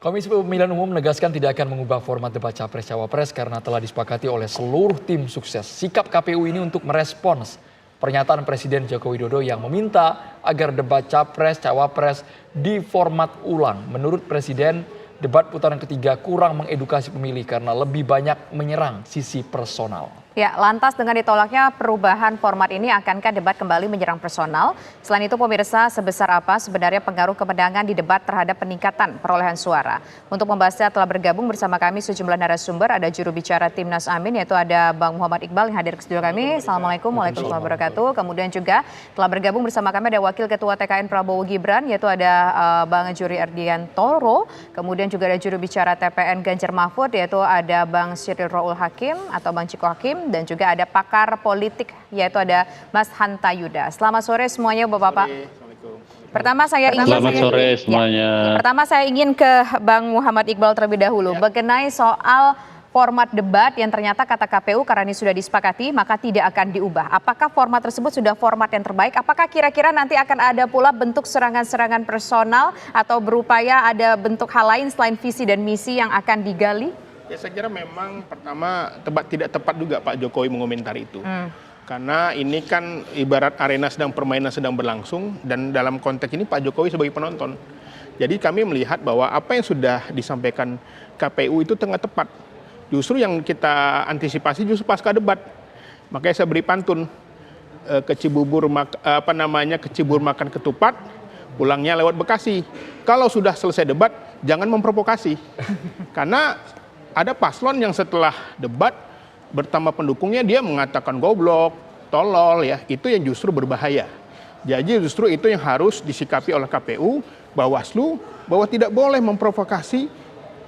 Komisi Pemilihan Umum menegaskan tidak akan mengubah format debat Capres-Cawapres karena telah disepakati oleh seluruh tim sukses. Sikap KPU ini untuk merespons pernyataan Presiden Joko Widodo yang meminta agar debat Capres-Cawapres diformat ulang. Menurut Presiden, debat putaran ketiga kurang mengedukasi pemilih karena lebih banyak menyerang sisi personal. Ya, lantas dengan ditolaknya perubahan format ini, akankah debat kembali menyerang personal? Selain itu, pemirsa, sebesar apa sebenarnya pengaruh kemenangan di debat terhadap peningkatan perolehan suara? Untuk membahasnya telah bergabung bersama kami sejumlah narasumber. Ada juru bicara Timnas Amin, yaitu ada Bang Muhammad Iqbal yang hadir ke studio kami. Assalamualaikum warahmatullahi wabarakatuh. Kemudian juga telah bergabung bersama kami ada Wakil Ketua TKN Prabowo Gibran, yaitu ada Bang Juri Ardiantoro. Kemudian juga ada juru bicara TPN Ganjar Mahfud, yaitu ada Bang Syiril Roul Hakim atau Bang Ciko Hakim. Dan juga ada pakar politik, yaitu ada Mas Hanta Yuda. Selamat sore semuanya Bapak-Bapak. Pertama saya ingin ke Bang Muhammad Iqbal terlebih dahulu. Mengenai soal format debat yang ternyata kata KPU karena ini sudah disepakati maka tidak akan diubah. Apakah format tersebut sudah format yang terbaik? Apakah kira-kira nanti akan ada pula bentuk serangan-serangan personal atau berupaya ada bentuk hal lain selain visi dan misi yang akan digali? Ya, saya kira memang pertama tidak tepat juga Pak Jokowi mengomentari itu. Karena ini kan ibarat arena permainan sedang berlangsung dan dalam konteks ini Pak Jokowi sebagai penonton. Jadi kami melihat bahwa apa yang sudah disampaikan KPU itu tengah tepat. Justru yang kita antisipasi justru pasca debat. Makanya saya beri pantun kecibur makan ketupat, pulangnya lewat Bekasi. Kalau sudah selesai debat, jangan memprovokasi. Karena ada paslon yang setelah debat bertambah pendukungnya dia mengatakan goblok, tolol ya, itu yang justru berbahaya. Jadi justru itu yang harus disikapi oleh KPU, Bawaslu, bahwa tidak boleh memprovokasi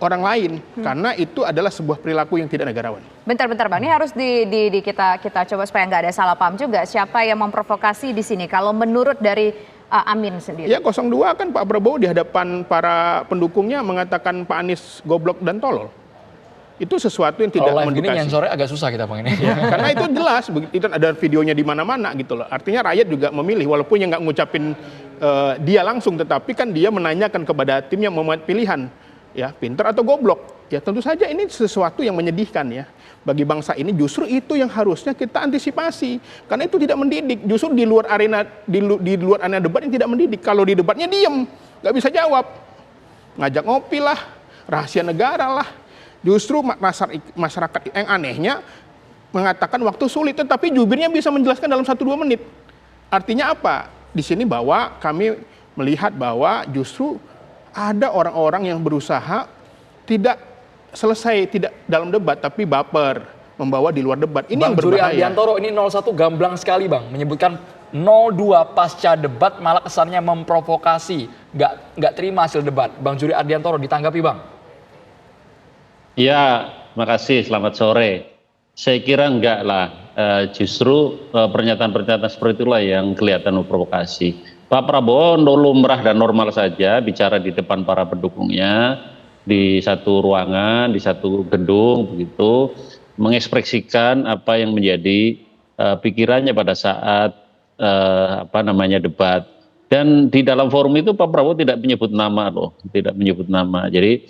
orang lain karena itu adalah sebuah perilaku yang tidak negarawan. Bentar Bang, ini harus kita coba supaya nggak ada salah paham juga. Siapa yang memprovokasi di sini? Kalau menurut dari Amin sendiri. Ya 02 kan Pak Prabowo di hadapan para pendukungnya mengatakan Pak Anies goblok dan tolol. Itu sesuatu yang tidak mendukasi. Kalau live gini sore agak susah kita Bang ini. Ya, karena itu jelas, itu ada videonya di mana-mana gitu loh. Artinya rakyat juga memilih, walaupun yang nggak ngucapin dia langsung, tetapi kan dia menanyakan kepada tim yang membuat pilihan, ya pintar atau goblok. Ya tentu saja ini sesuatu yang menyedihkan ya bagi bangsa ini. Justru itu yang harusnya kita antisipasi, karena itu tidak mendidik. Justru di luar arena debat yang tidak mendidik. Kalau di debatnya diem, nggak bisa jawab, ngajak ngopi lah, rahasia negara lah. Justru masyarakat yang anehnya mengatakan waktu sulit, tetapi jubirnya bisa menjelaskan dalam 1-2 menit. Artinya apa? Di sini bahwa kami melihat bahwa justru ada orang-orang yang berusaha tidak dalam debat, tapi baper, membawa di luar debat. Ini yang berbahaya. Bang Juri Ardiantoro ini 01 gamblang sekali Bang, menyebutkan 02 pasca debat malah kesannya memprovokasi, nggak terima hasil debat. Bang Juri Ardiantoro ditanggapi Bang. Ya, makasih. Selamat sore. Saya kira enggak lah. Justru pernyataan-pernyataan seperti itulah yang kelihatan memprovokasi. Pak Prabowo lumrah dan normal saja bicara di depan para pendukungnya di satu ruangan, di satu gedung, begitu, mengekspresikan apa yang menjadi pikirannya pada saat debat. Dan di dalam forum itu Pak Prabowo tidak menyebut nama loh, tidak menyebut nama. Jadi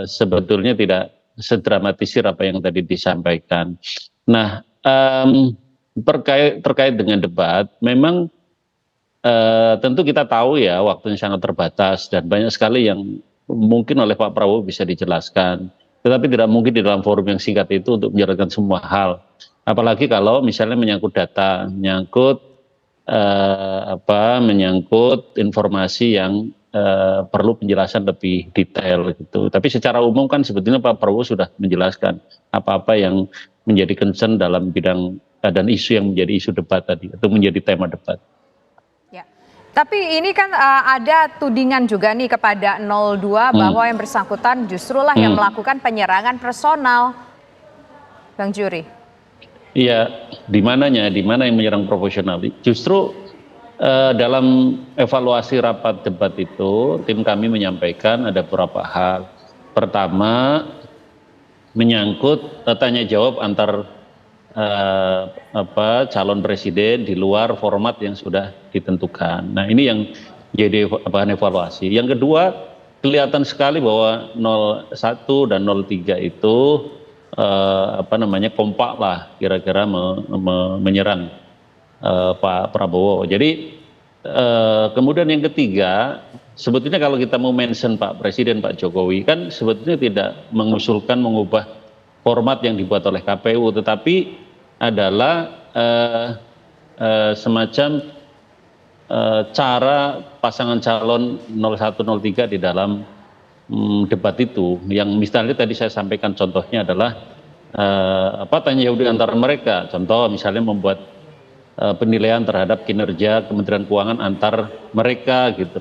sebetulnya tidak sedramatisir apa yang tadi disampaikan. Nah, terkait dengan debat, memang tentu kita tahu ya waktunya sangat terbatas dan banyak sekali yang mungkin oleh Pak Prabowo bisa dijelaskan. Tetapi tidak mungkin di dalam forum yang singkat itu untuk menjelaskan semua hal. Apalagi kalau misalnya menyangkut data, menyangkut informasi yang perlu penjelasan lebih detail gitu. Tapi secara umum kan sebetulnya Pak Prabowo sudah menjelaskan apa-apa yang menjadi concern dalam bidang dan isu yang menjadi isu debat tadi atau menjadi tema debat. Ya. Tapi ini kan ada tudingan juga nih kepada 02 bahwa yang bersangkutan justrulah yang melakukan penyerangan personal. Bang Juri. Iya, di mana yang menyerang proporsional? Justru dalam evaluasi rapat debat itu, tim kami menyampaikan ada beberapa hal. Pertama, menyangkut tanya jawab antar calon presiden di luar format yang sudah ditentukan. Nah, ini yang jadi bahan evaluasi. Yang kedua, kelihatan sekali bahwa 01 dan 03 itu kompak lah kira-kira menyerang Pak Prabowo. Jadi kemudian yang ketiga, sebetulnya kalau kita mau mention Pak Presiden, Pak Jokowi kan sebetulnya tidak mengusulkan mengubah format yang dibuat oleh KPU, tetapi adalah semacam cara pasangan calon 0103 di dalam debat itu, yang misalnya tadi saya sampaikan contohnya adalah tanya jawab antara mereka, contoh misalnya membuat penilaian terhadap kinerja Kementerian Keuangan antar mereka gitu,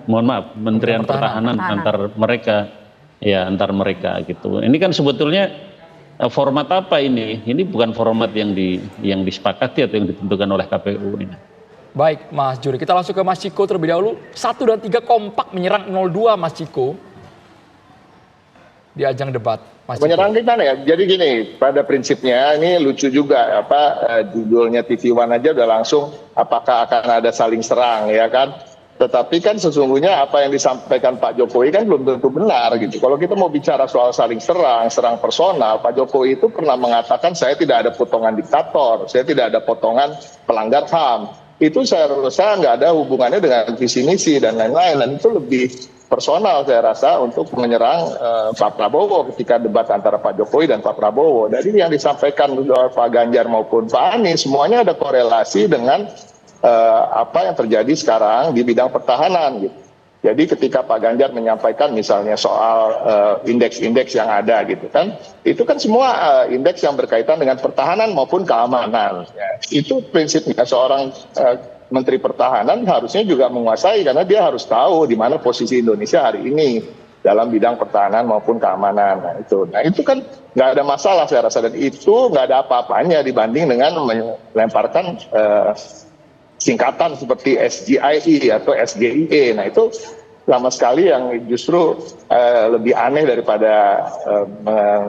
mohon maaf Kementerian Pertahanan antar mereka, ya antar mereka gitu. Ini kan sebetulnya format apa ini? Ini bukan format yang disepakati atau yang ditentukan oleh KPU ini. Baik Mas Juri, kita langsung ke Mas Ciko terlebih dahulu. 1 dan 3 kompak menyerang 02 Mas Ciko di ajang debat. Mas menyerang kita ya. Jadi gini, pada prinsipnya ini lucu juga judulnya TV One aja udah langsung apakah akan ada saling serang ya kan. Tetapi kan sesungguhnya apa yang disampaikan Pak Jokowi kan belum tentu benar gitu. Kalau kita mau bicara soal saling serang personal, Pak Jokowi itu pernah mengatakan saya tidak ada potongan diktator, saya tidak ada potongan pelanggar HAM. Itu saya rasa nggak ada hubungannya dengan visi misi dan lain-lain, dan itu lebih personal saya rasa untuk menyerang Pak Prabowo ketika debat antara Pak Jokowi dan Pak Prabowo. Jadi yang disampaikan oleh Pak Ganjar maupun Pak Anies semuanya ada korelasi dengan apa yang terjadi sekarang di bidang pertahanan gitu. Jadi ketika Pak Ganjar menyampaikan misalnya soal indeks-indeks yang ada gitu kan, itu kan semua indeks yang berkaitan dengan pertahanan maupun keamanan. Ya, itu prinsipnya seorang Menteri Pertahanan harusnya juga menguasai, karena dia harus tahu di mana posisi Indonesia hari ini dalam bidang pertahanan maupun keamanan. Nah itu kan nggak ada masalah saya rasa, dan itu nggak ada apa-apanya dibanding dengan melemparkan singkatan seperti SGIE atau SGIE. Nah itu sama sekali yang justru lebih aneh daripada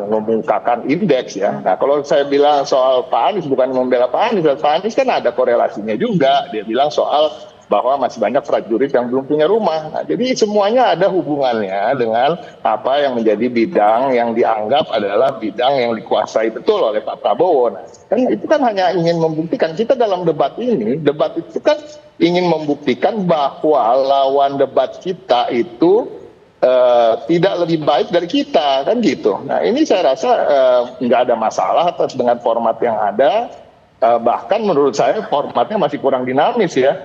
mengumumkakan indeks ya. Nah kalau saya bilang soal Pak Anies, bukan membela Pak Anies kan ada korelasinya juga. Dia bilang soal bahwa masih banyak prajurit yang belum punya rumah. Nah, jadi semuanya ada hubungannya dengan apa yang menjadi bidang yang dianggap adalah bidang yang dikuasai betul oleh Pak Prabowo. Nah, kan itu kan hanya ingin membuktikan, kita dalam debat ini, debat itu kan ingin membuktikan bahwa lawan debat kita itu tidak lebih baik dari kita, kan gitu. Nah ini saya rasa nggak ada masalah atas dengan format yang ada. Bahkan menurut saya formatnya masih kurang dinamis ya.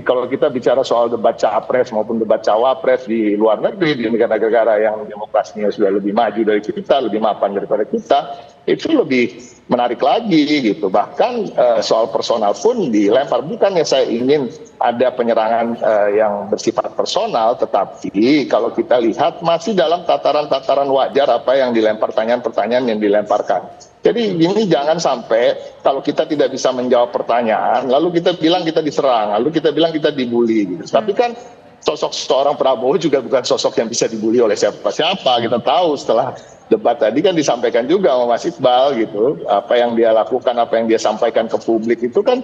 Kalau kita bicara soal debat capres maupun debat cawapres di luar negeri, di negara-negara yang demokrasinya sudah lebih maju dari kita, lebih mapan daripada kita, itu lebih menarik lagi gitu. Bahkan soal personal pun dilempar. Bukannya saya ingin ada penyerangan yang bersifat personal, tetapi kalau kita lihat masih dalam tataran-tataran wajar apa yang dilempar, pertanyaan-pertanyaan yang dilemparkan. Jadi ini jangan sampai kalau kita tidak bisa menjawab pertanyaan, lalu kita bilang kita diserang, lalu kita bilang kita dibully gitu. Tapi kan sosok seorang Prabowo juga bukan sosok yang bisa dibully oleh siapa-siapa. Kita tahu setelah debat tadi kan disampaikan juga sama Mas Iqbal gitu, apa yang dia lakukan, apa yang dia sampaikan ke publik itu kan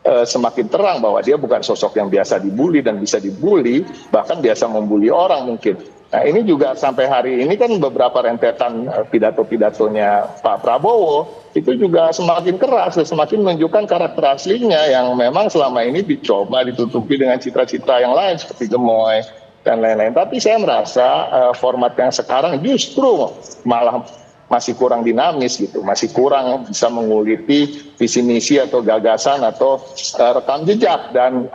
semakin terang bahwa dia bukan sosok yang biasa dibully dan bisa dibully, bahkan biasa membuli orang mungkin. Nah ini juga sampai hari ini kan beberapa rentetan pidato-pidatonya Pak Prabowo itu juga semakin keras, semakin menunjukkan karakter aslinya yang memang selama ini dicoba ditutupi dengan citra-citra yang lain seperti gemoy dan lain-lain. Tapi saya merasa format yang sekarang justru malah masih kurang dinamis gitu, masih kurang bisa menguliti visi misi atau gagasan atau rekam jejak dan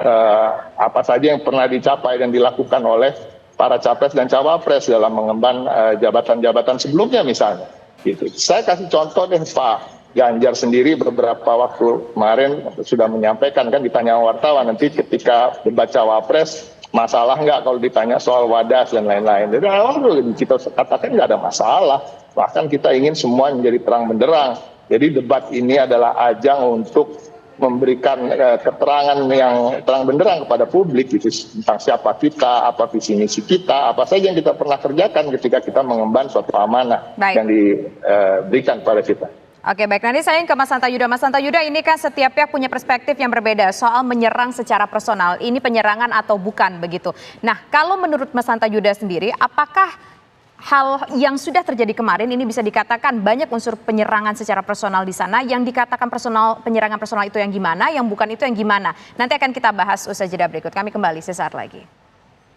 apa saja yang pernah dicapai dan dilakukan oleh para capres dan cawapres dalam mengemban jabatan-jabatan sebelumnya misalnya. Gitu. Saya kasih contoh deh, Pak Ganjar sendiri beberapa waktu kemarin sudah menyampaikan, kan ditanya wartawan nanti ketika debat cawapres masalah nggak kalau ditanya soal wadas dan lain-lain. Jadi awal kita katakan nggak ada masalah, bahkan kita ingin semua menjadi terang benderang. Jadi debat ini adalah ajang untuk memberikan keterangan yang terang benderang kepada publik gitu, tentang siapa kita, apa visi misi kita, apa saja yang kita pernah kerjakan ketika kita mengemban suatu amanah yang diberikan kepada kita. Oke, baik. Nanti saya ke Mas Hanta Yuda. Mas Hanta Yuda, ini kan setiap pihak punya perspektif yang berbeda soal menyerang secara personal. Ini penyerangan atau bukan begitu. Nah, kalau menurut Mas Hanta Yuda sendiri, apakah hal yang sudah terjadi kemarin ini bisa dikatakan banyak unsur penyerangan secara personal di sana? Yang dikatakan penyerangan personal itu yang gimana, yang bukan itu yang gimana? Nanti akan kita bahas usai jeda berikut. Kami kembali sesaat lagi.